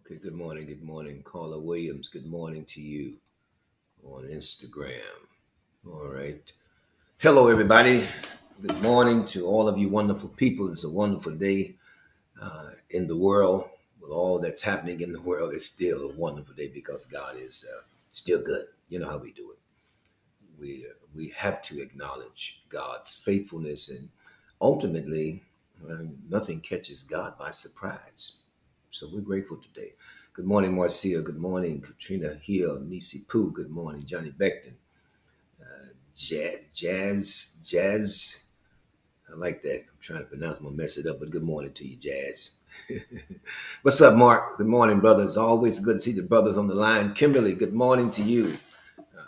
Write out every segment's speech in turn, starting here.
Okay, good morning. Good morning. Carla Williams, good morning to you on Instagram. All right. Hello, everybody. Good morning to all of you wonderful people. It's a wonderful day in the world. With all that's happening in the world, it's still a wonderful day because God is still good. You know how we do it. We have to acknowledge God's faithfulness, and ultimately, nothing catches God by surprise. So we're grateful today. Good morning, Marcia. Good morning, Katrina Hill, Nisi Pooh. Good morning, Johnny Beckton. Jazz. I like that. I'm trying to pronounce. I'm gonna mess it up, but good morning to you, Jazz. What's up, Mark? Good morning, brothers. Always good to see the brothers on the line. Kimberly, good morning to you.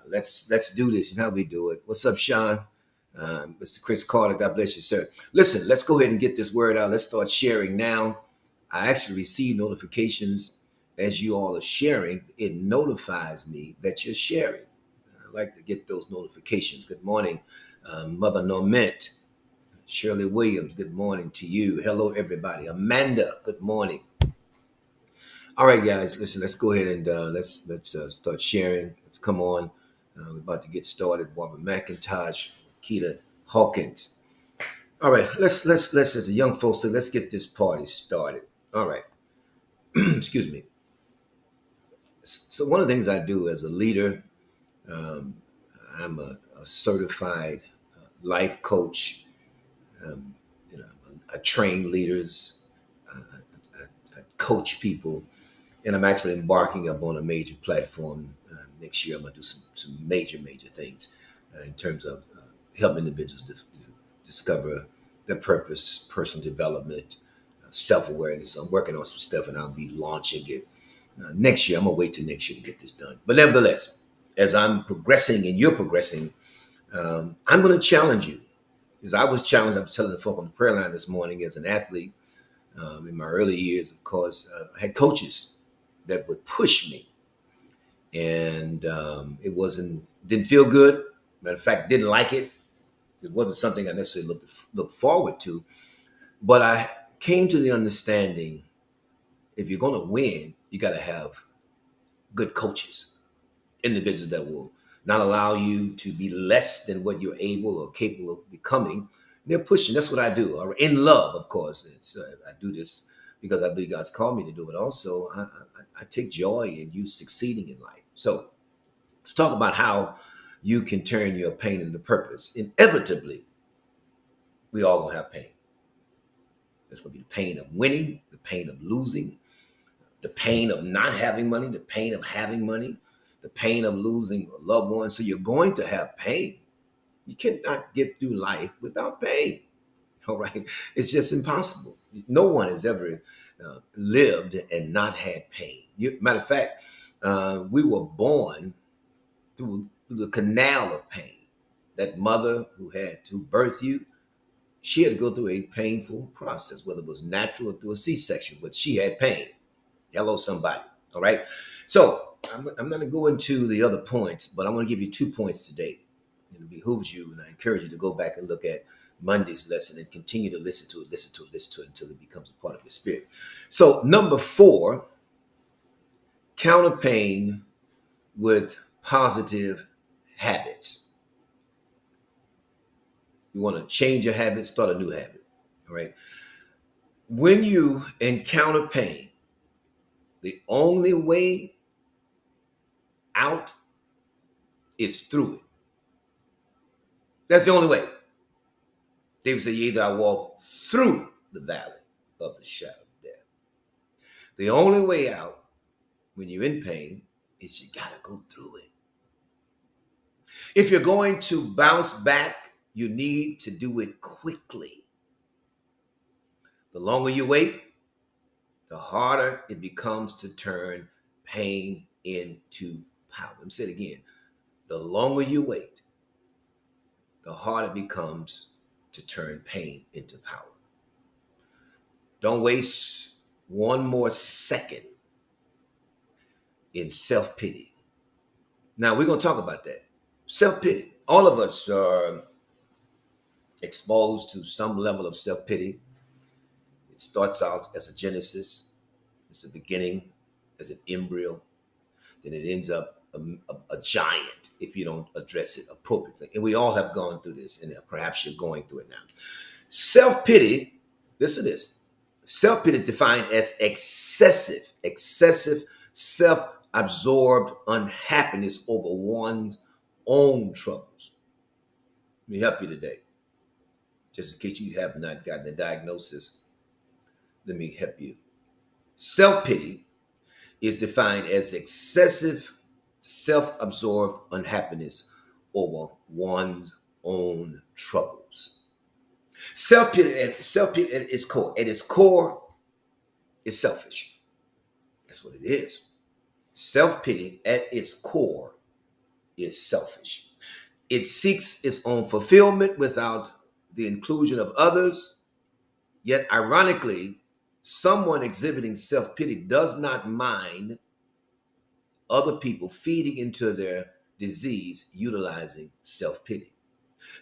Let's do this. You know how we do it. What's up, Sean? Mr. Chris Carter, God bless you, sir. Listen, let's go ahead and get this word out. Let's start sharing now. I actually receive notifications as you all are sharing. It notifies me that you're sharing. I like to get those notifications. Good morning, Mother Norment. Shirley Williams, good morning to you. Hello, everybody. Amanda, good morning. All right, guys, listen, let's go ahead and let's start sharing. Let's come on. We're about to get started. Barbara McIntosh, Keita Hawkins. All right, let's as a young folks, let's get this party started. All right, excuse me. So one of the things I do as a leader, um, I'm a certified life coach. Um, you know, I train leaders, I coach people, and I'm actually embarking up on a major platform next year. I'm going to do some major things in terms of helping individuals discover their purpose, personal development, self awareness. So I'm working on some stuff, and I'll be launching it next year. I'm gonna wait till next year to get this done. But nevertheless, as I'm progressing and you're progressing, I'm going to challenge you. Because I was challenged, I was telling the folk on the prayer line this morning as an athlete in my early years, of course, I had coaches that would push me. And didn't feel good. Matter of fact, didn't like it. It wasn't something I necessarily looked forward to. But I came to the understanding if you're going to win, you got to have good coaches, individuals that will not allow you to be less than what you're able or capable of becoming. They're pushing. That's what I do. In love, of course. I do this because I believe God's called me to do it. Also, I take joy in you succeeding in life. So let's talk about how you can turn your pain into purpose. Inevitably, we all gonna have pain. There's gonna be the pain of winning, the pain of losing, the pain of not having money, the pain of having money, the pain of losing a loved one. So you're going to have pain. You cannot get through life without pain. All right. It's just impossible. No one has ever lived and not had pain. Matter of fact, we were born through the canal of pain. That mother who had to birth you, she had to go through a painful process, whether it was natural or through a C-section, but she had pain. Hello, somebody. All right. So I'm going to go into the other points, but I'm going to give you 2 points today. It behooves you, and I encourage you to go back and look at Monday's lesson and continue to listen to it until it becomes a part of your spirit. So, number 4, counter pain with positive habits. You want to change your habits, start a new habit. All right. When you encounter pain, the only way out is through it. That's the only way. David said, either I walk through the valley of the shadow of death. The only way out when you're in pain is you got to go through it. If you're going to bounce back, you need to do it quickly. The longer you wait, the harder it becomes to turn pain into power. Let me say it again. The longer you wait, the harder it becomes to turn pain into power. Don't waste one more second in self-pity. Now, we're going to talk about that. Self-pity. All of us are exposed to some level of self-pity. It starts out as a genesis. It's the beginning. as an embryo, then it ends up a giant if you don't address it appropriately. And we all have gone through this, and perhaps you're going through it now. Self-pity, listen to this. Self-pity is defined as excessive self-absorbed unhappiness over one's own troubles. Let me help you today. Just in case you have not gotten a diagnosis, let me help you. Self-pity is defined as excessive self-absorbed unhappiness over one's own troubles. Self-pity at its core is selfish. That's what it is. Self-pity at its core is selfish. It seeks its own fulfillment without the inclusion of others. Yet, ironically, someone exhibiting self-pity does not mind other people feeding into their disease utilizing self-pity.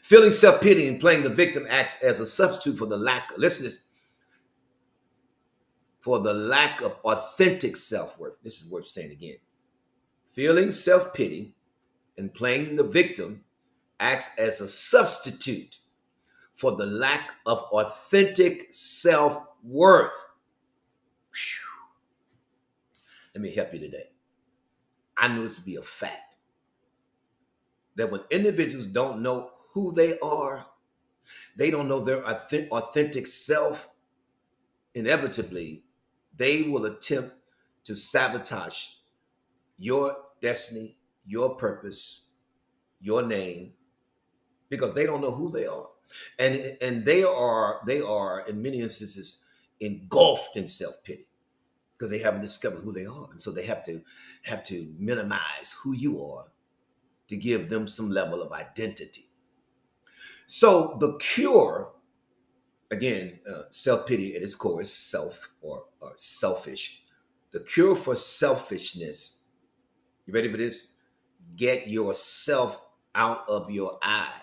Feeling self-pity and playing the victim acts as a substitute for the listen to this, for the lack of authentic self-worth. This is worth saying again. Feeling self-pity and playing the victim acts as a substitute for the lack of authentic self-worth. Let me help you today. I know this to be a fact that when individuals don't know who they are, they don't know their authentic self, inevitably, they will attempt to sabotage your destiny, your purpose, your name, because they don't know who they are. And they are in many instances engulfed in self-pity because they haven't discovered who they are. And so they have to minimize who you are to give them some level of identity. So the cure, again, self-pity at its core is self or selfish. The cure for selfishness, you ready for this? Get yourself out of your eye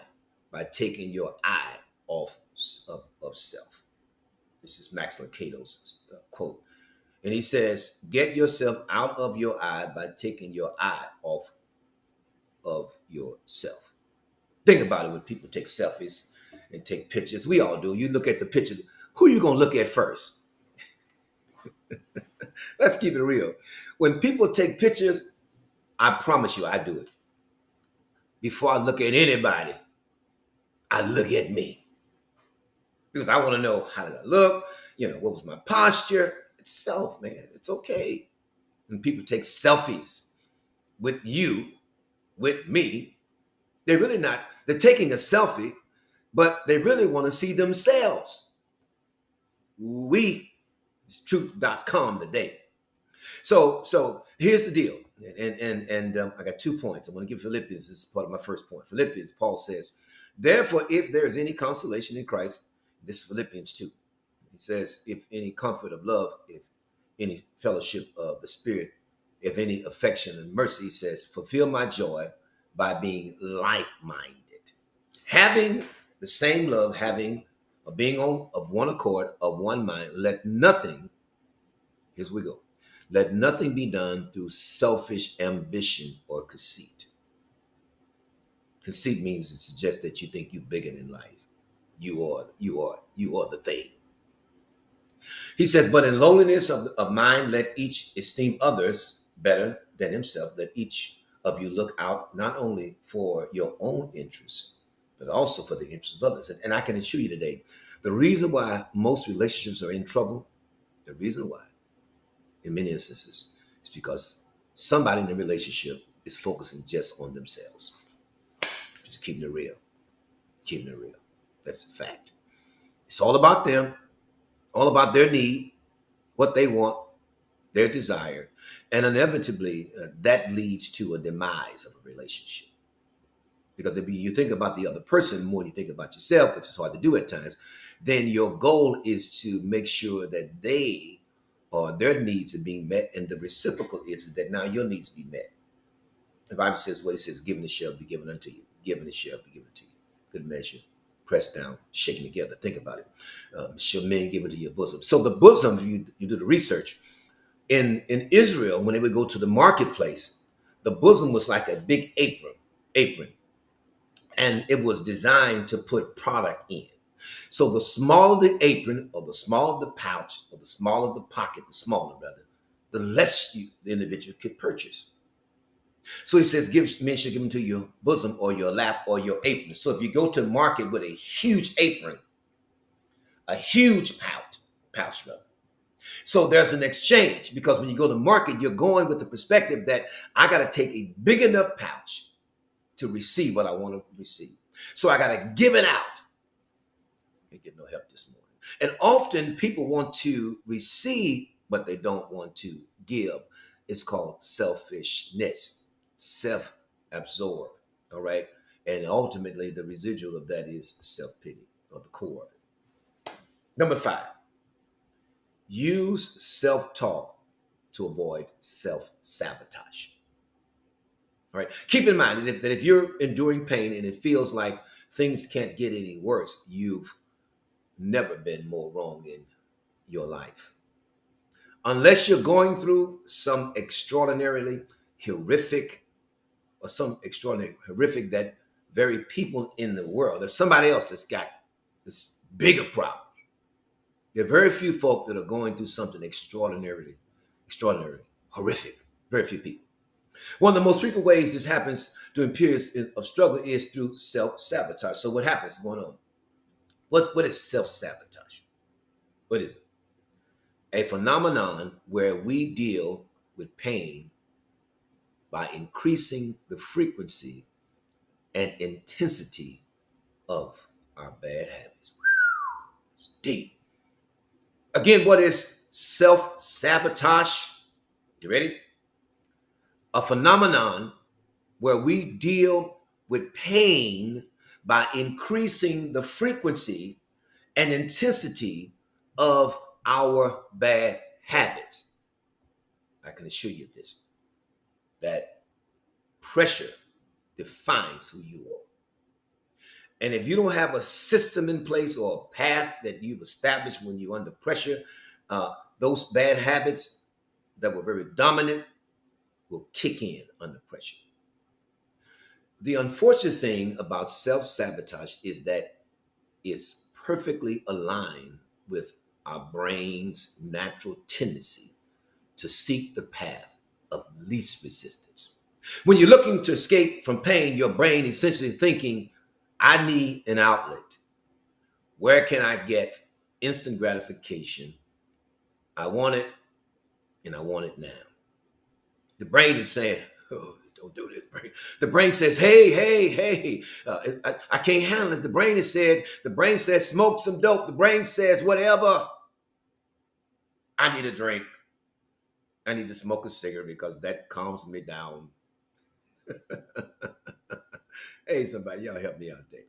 by taking your eye off of self. This is Max Lucado's quote. And he says, get yourself out of your eye by taking your eye off of yourself. Think about it when people take selfies and take pictures. We all do. You look at the picture. Who are you going to look at first? Let's keep it real. When people take pictures, I promise you I do it. Before I look at anybody, I look at me. Because I want to know, how did I look? What was my posture? It's self, man. It's okay. When people take selfies with you, with me, they're taking a selfie, but they really want to see themselves. It's truth.com today. So here's the deal. And I got 2 points. I want to give Philippians. This is part of my first point. Philippians, Paul says, therefore, if there is any consolation in Christ, this is Philippians 2. He says, if any comfort of love, if any fellowship of the Spirit, if any affection and mercy, he says, fulfill my joy by being like-minded. Having the same love, being of one accord, of one mind, let nothing be done through selfish ambition or conceit. Conceit means it suggests that you think you're bigger than life. You are the thing. He says, but in lowliness of mind, let each esteem others better than himself. Let each of you look out not only for your own interests, but also for the interests of others. And I can assure you today, the reason why most relationships are in trouble, the reason why, in many instances, is because somebody in the relationship is focusing just on themselves. Just keeping it real. Keeping it real. That's a fact. It's all about them, all about their need, what they want, their desire. And inevitably, that leads to a demise of a relationship. Because if you think about the other person more than you think about yourself, which is hard to do at times, then your goal is to make sure that they or their needs are being met, and the reciprocal is that now your needs be met. The Bible says, it says, given it shall be given unto you. Given it shall be given to you. Good measure, pressed down, shaken together. Think about it. Shall men give into your bosom? So the bosom, you do the research, In Israel, when they would go to the marketplace, the bosom was like a big apron, and it was designed to put product in. So the smaller the apron, or the smaller the pouch, or the smaller the pocket, the smaller rather, the less the individual could purchase. So he says, men should give them to your bosom or your lap or your apron. So if you go to market with a huge apron, a huge pouch rather. So there's an exchange, because when you go to market, you're going with the perspective that I got to take a big enough pouch to receive what I want to receive. So I got to give it out. Can't get no help this morning. And often people want to receive, but they don't want to give. It's called selfishness, self-absorbed. All right. And ultimately, the residual of that is self-pity, or the core of it. Number 5, use self-talk to avoid self-sabotage. All right. Keep in mind that if you're enduring pain and it feels like things can't get any worse, you've never been more wrong in your life. Unless you're going through some extraordinarily horrific, or some extraordinary horrific that very people in the world, there's somebody else that's got this bigger problem. There are very few folk that are going through something extraordinarily horrific. Very few people. One of the most frequent ways this happens during periods of struggle is through self-sabotage. So what happens going on? What is self-sabotage? What is it? A phenomenon where we deal with pain by increasing the frequency and intensity of our bad habits. It's deep. Again, what is self-sabotage? You ready? A phenomenon where we deal with pain by increasing the frequency and intensity of our bad habits. I can assure you this, that pressure defines who you are. And if you don't have a system in place or a path that you've established when you're under pressure, those bad habits that were very dominant will kick in under pressure. The unfortunate thing about self-sabotage is that it's perfectly aligned with our brain's natural tendency to seek the path of least resistance. When you're looking to escape from pain, your brain is essentially thinking, I need an outlet. Where can I get instant gratification? I want it, and I want it now. The brain is saying, oh, don't do this, brain. The brain says, hey, I can't handle it. The brain says, smoke some dope. The brain says, whatever. I need a drink. I need to smoke a cigarette because that calms me down. Hey, somebody, y'all help me out there.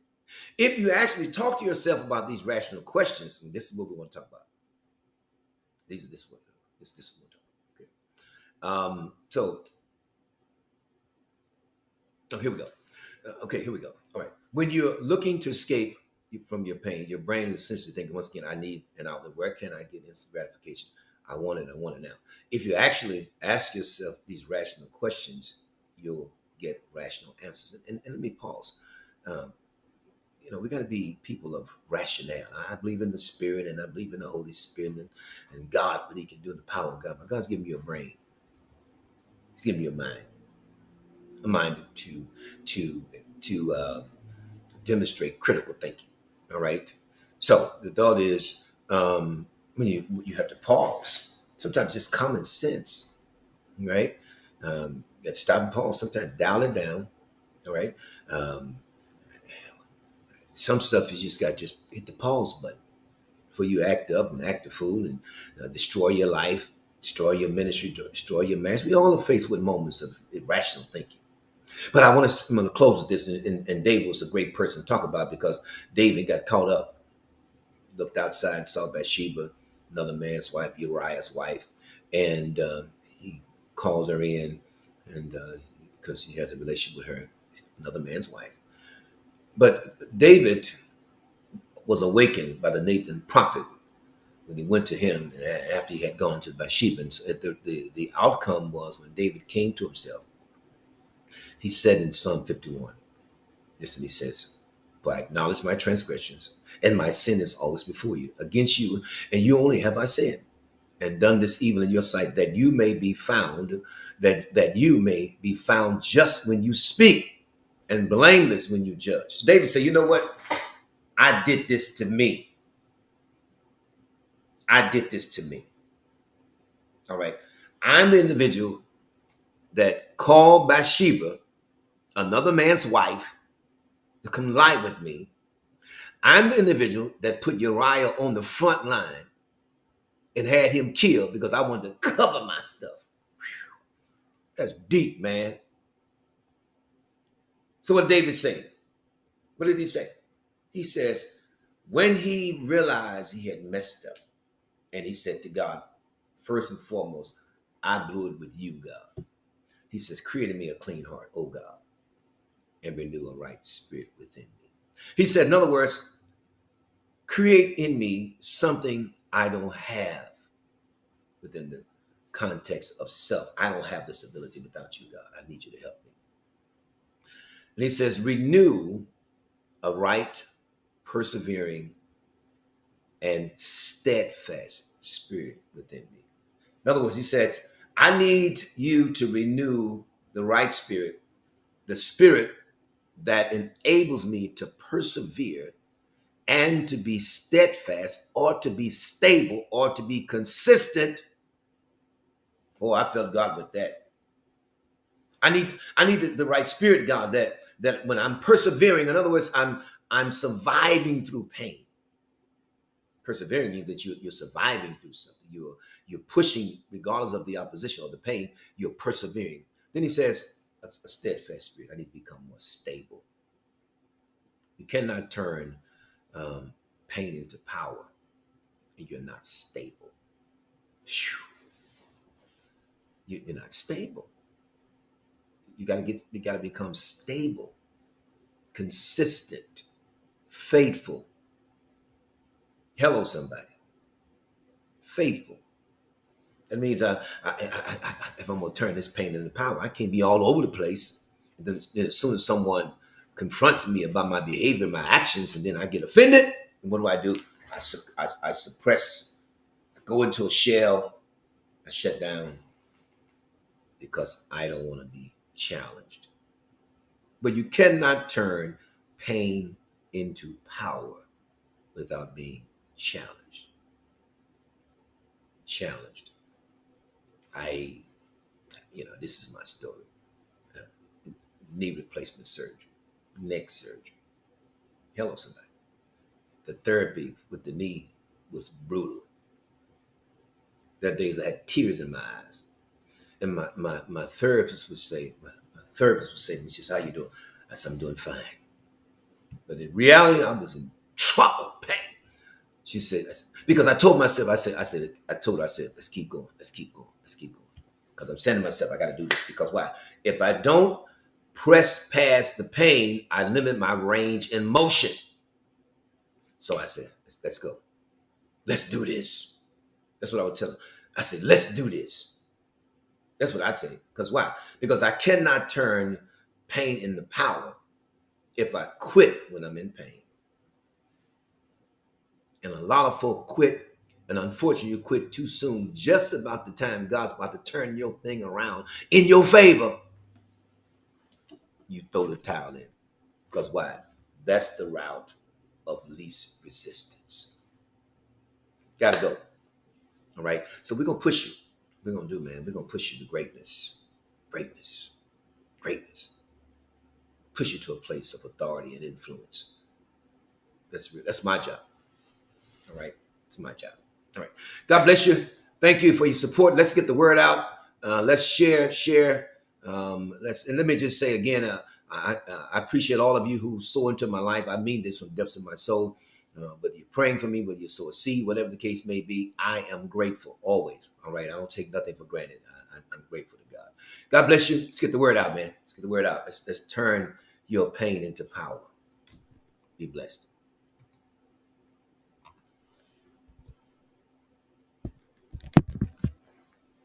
If you actually talk to yourself about these rational questions, and this is what we want to talk about. This is what we want to talk about. Okay. Here we go. Here we go. All right. When you're looking to escape from your pain, your brain is essentially thinking, once again, I need an outlet. Where can I get instant gratification? I want it now. If you actually ask yourself these rational questions, you'll get rational answers. And let me pause. We got to be people of rationale. I believe in the Spirit, and I believe in the Holy Spirit and God, what He can do in the power of God. But God's giving you a brain. He's giving you a mind to demonstrate critical thinking. All right. So the thought is, when you have to pause. Sometimes it's common sense, right? You got to stop and pause. Sometimes dial it down. All right. Some stuff you just got to just hit the pause button before you act up and act a fool and destroy your life, destroy your ministry, destroy your marriage. We all are faced with moments of irrational thinking. But I'm going to close with this, and David was a great person to talk about, because David got caught up, looked outside, saw Bathsheba, another man's wife, Uriah's wife, and he calls her in, and because he has a relationship with her, another man's wife. But David was awakened by the Nathan prophet when he went to him after he had gone to Bathsheba. And so the outcome was when David came to himself, he said in Psalm 51, listen, he says, "For I acknowledge my transgressions, and my sin is always before you. Against you, and you only have I sinned, and done this evil in your sight, that you may be found, that you may be found just when you speak, and blameless when you judge." David said, you know what? I did this to me. I did this to me. All right. I'm the individual that called Bathsheba, another man's wife, to come lie with me. I'm the individual that put Uriah on the front line and had him killed because I wanted to cover my stuff. That's deep, man. So what did David say? What did he say? He says, when he realized he had messed up, and he said to God, first and foremost, I blew it with you, God. He says, create in me a clean heart, oh God, and renew a right spirit within me. He said, in other words, create in me something I don't have within the context of self. I don't have this ability without you, God. I need you to help me. And he says, renew a right, persevering, and steadfast spirit within me. In other words, he says, I need you to renew the right spirit, the spirit that enables me to persevere and to be steadfast or to be stable or to be consistent. Oh, I felt God with that. I need the right spirit, God, that when I'm persevering, in other words, I'm surviving through pain. Persevering means that you're surviving through something. You're pushing, regardless of the opposition or the pain, you're persevering. Then he says, a steadfast spirit. I need to become more stable. You cannot turn pain into power and you're not stable. You're not stable. You gotta become stable, consistent, faithful. Hello, somebody. Faithful. That means if I'm gonna turn this pain into power, I can't be all over the place. And then as soon as someone confronts me about my behavior, my actions, and then I get offended, and what do? I suppress, I go into a shell, I shut down because I don't want to be challenged. But you cannot turn pain into power without being challenged. Challenged. This is my story. Knee replacement surgery, neck surgery. Hello, somebody. The therapy with the knee was brutal. There are days I had tears in my eyes. And my therapist would say, to me, she said, how you doing? I said, I'm doing fine. But in reality, I was in trouble, pain. She said, because I told myself, I told her, let's keep going, let's keep going, let's keep going. Because I'm saying to myself, I got to do this because why? If I don't press past the pain, I limit my range in motion. So I said, let's go. Let's do this. That's what I would tell her. I said, let's do this. That's what I'd say. Because why? Because I cannot turn pain into power if I quit when I'm in pain. And a lot of folk quit, and unfortunately, you quit too soon, just about the time God's about to turn your thing around in your favor. You throw the towel in. Because why? That's the route of least resistance. Gotta go. All right? So we're going to push you. We're going to do, man. We're going to push you to greatness. Greatness. Greatness. Push you to a place of authority and influence. That's my job. All right? It's my job. All right. God bless you. Thank you for your support. Let's get the word out. Let's share. Let me just say again, I appreciate all of you who sow into my life. I mean this from the depths of my soul. Whether you're praying for me, whether you sow a seed, whatever the case may be, I am grateful always. All right. I don't take nothing for granted. I'm grateful to God. God bless you. Let's get the word out, man. Let's get the word out. Let's turn your pain into power. Be blessed.